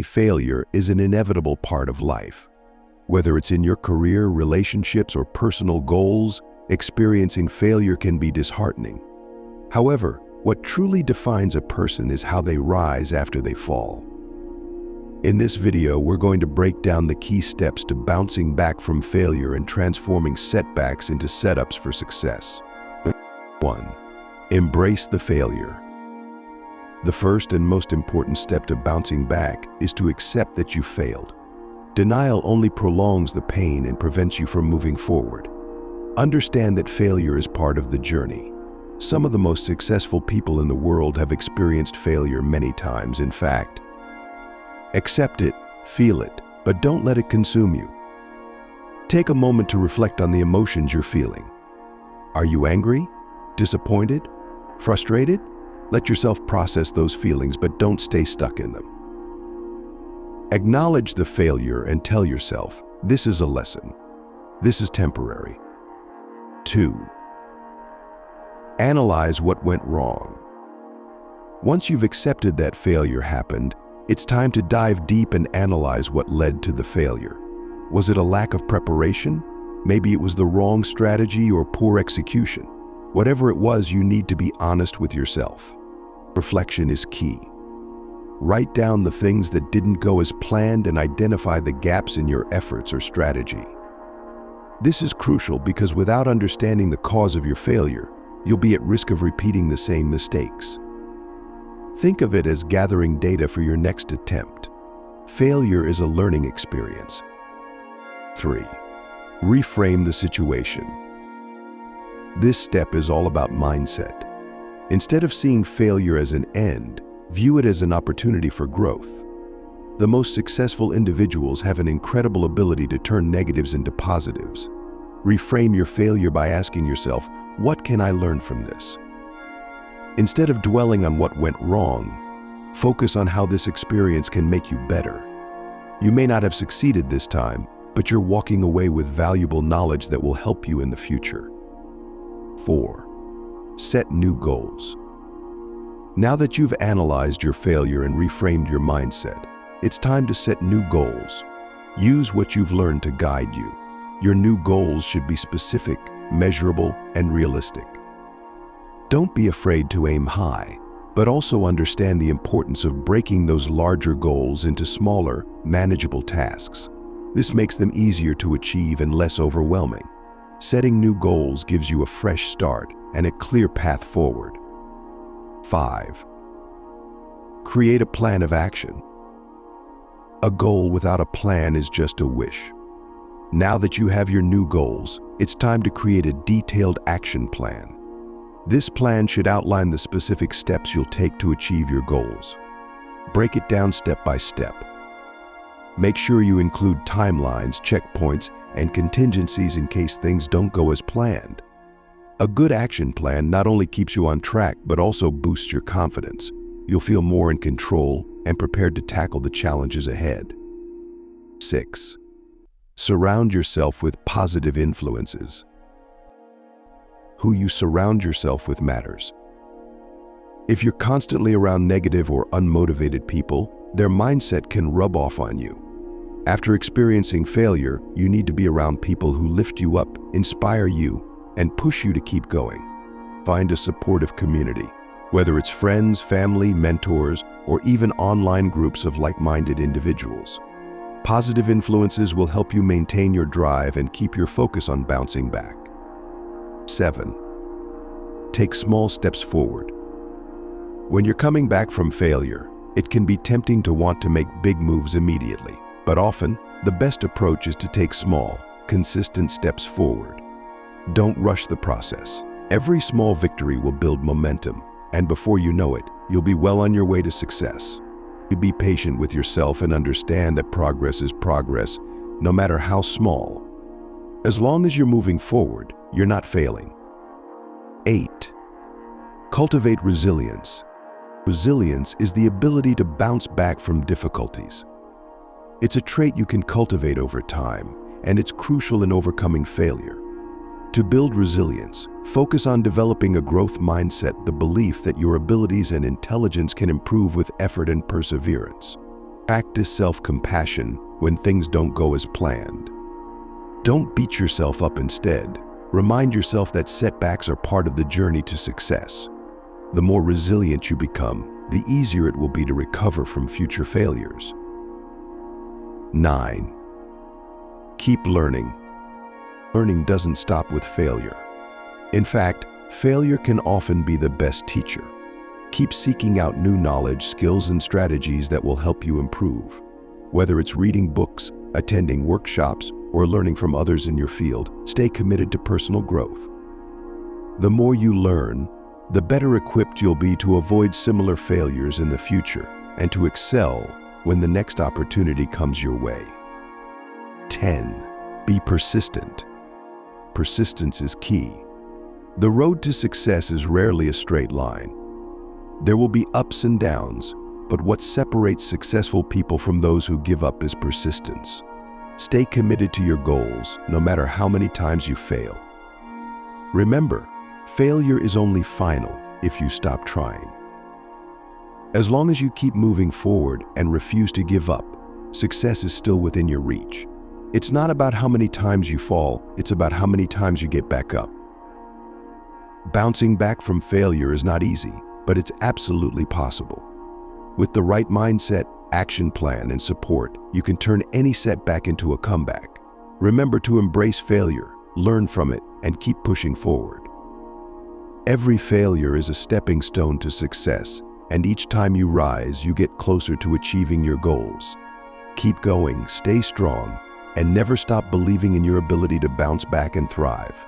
Failure is an inevitable part of life. Whether it's in your career, relationships, or personal goals, experiencing failure can be disheartening. However, what truly defines a person is how they rise after they fall. In this video, we're going to break down the key steps to bouncing back from failure and transforming setbacks into setups for success. 1. Embrace the failure. The first and most important step to bouncing back is to accept that you failed. Denial only prolongs the pain and prevents you from moving forward. Understand that failure is part of the journey. Some of the most successful people in the world have experienced failure many times. In fact, accept it, feel it, but don't let it consume you. Take a moment to reflect on the emotions you're feeling. Are you angry? Disappointed? Frustrated? Let yourself process those feelings, but don't stay stuck in them. Acknowledge the failure and tell yourself, this is a lesson. This is temporary. 2. Analyze what went wrong. Once you've accepted that failure happened, it's time to dive deep and analyze what led to the failure. Was it a lack of preparation? Maybe it was the wrong strategy or poor execution. Whatever it was, you need to be honest with yourself. Reflection is key. Write down the things that didn't go as planned and identify the gaps in your efforts or strategy. This is crucial because without understanding the cause of your failure, you'll be at risk of repeating the same mistakes. Think of it as gathering data for your next attempt. Failure is a learning experience. 3. Reframe the situation. This step is all about mindset. Instead of seeing failure as an end, view it as an opportunity for growth. The most successful individuals have an incredible ability to turn negatives into positives. Reframe your failure by asking yourself, what can I learn from this? Instead of dwelling on what went wrong, focus on how this experience can make you better. You may not have succeeded this time, but you're walking away with valuable knowledge that will help you in the future. 4. Set new goals. Now that you've analyzed your failure and reframed your mindset, it's time to set new goals. Use what you've learned to guide you. Your new goals should be specific, measurable, and realistic. Don't be afraid to aim high, but also understand the importance of breaking those larger goals into smaller, manageable tasks. This makes them easier to achieve and less overwhelming. Setting new goals gives you a fresh start and a clear path forward. 5. Create a plan of action. A goal without a plan is just a wish. Now that you have your new goals, it's time to create a detailed action plan. This plan should outline the specific steps you'll take to achieve your goals. Break it down step by step. Make sure you include timelines, checkpoints, and contingencies in case things don't go as planned. A good action plan not only keeps you on track, but also boosts your confidence. You'll feel more in control and prepared to tackle the challenges ahead. 6. Surround yourself with positive influences. Who you surround yourself with matters. If you're constantly around negative or unmotivated people, their mindset can rub off on you. After experiencing failure, you need to be around people who lift you up, inspire you, and push you to keep going. Find a supportive community, whether it's friends, family, mentors, or even online groups of like-minded individuals. Positive influences will help you maintain your drive and keep your focus on bouncing back. 7. Take small steps forward. When you're coming back from failure, it can be tempting to want to make big moves immediately. But often, the best approach is to take small, consistent steps forward. Don't rush the process. Every small victory will build momentum, and before you know it, you'll be well on your way to success. Be patient with yourself and understand that progress is progress, no matter how small. As long as you're moving forward, you're not failing. 8. Cultivate resilience. Resilience is the ability to bounce back from difficulties. It's a trait you can cultivate over time, and it's crucial in overcoming failure. To build resilience, focus on developing a growth mindset, the belief that your abilities and intelligence can improve with effort and perseverance. Practice self-compassion when things don't go as planned. Don't beat yourself up instead. Remind yourself that setbacks are part of the journey to success. The more resilient you become, the easier it will be to recover from future failures. 9. Keep learning. Learning doesn't stop with failure. In fact, failure can often be the best teacher. Keep seeking out new knowledge, skills, and strategies that will help you improve. Whether it's reading books, attending workshops, or learning from others in your field, stay committed to personal growth. The more you learn, the better equipped you'll be to avoid similar failures in the future and to excel when the next opportunity comes your way. 10. Be persistent. Persistence is key. The road to success is rarely a straight line. There will be ups and downs, but what separates successful people from those who give up is persistence. Stay committed to your goals, no matter how many times you fail. Remember, failure is only final if you stop trying. As long as you keep moving forward and refuse to give up, success is still within your reach. It's not about how many times you fall, it's about how many times you get back up. Bouncing back from failure is not easy, but it's absolutely possible. With the right mindset, action plan, and support, you can turn any setback into a comeback. Remember to embrace failure, learn from it, and keep pushing forward. Every failure is a stepping stone to success, and each time you rise, you get closer to achieving your goals. Keep going, stay strong, and never stop believing in your ability to bounce back and thrive.